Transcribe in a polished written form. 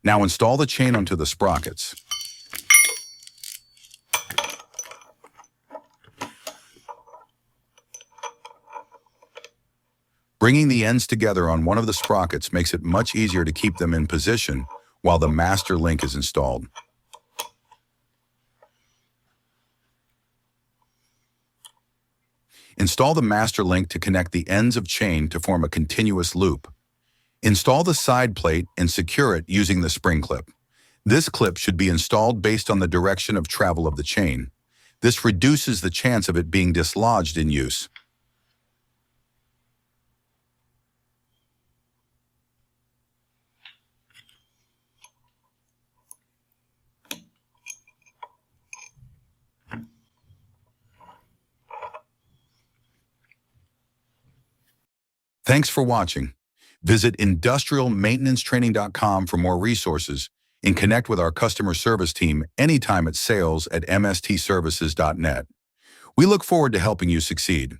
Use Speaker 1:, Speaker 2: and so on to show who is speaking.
Speaker 1: Now install the chain onto the sprockets. Bringing the ends together on one of the sprockets makes it much easier to keep them in position while the master link is installed. Install the master link to connect the ends of chain to form a continuous loop. Install the side plate and secure it using the spring clip. This clip should be installed based on the direction of travel of the chain. This reduces the chance of it being dislodged in use. Thanks for watching. Visit industrialmaintenancetraining.com for more resources and connect with our customer service team anytime at sales@mstservices.net. We look forward to helping you succeed.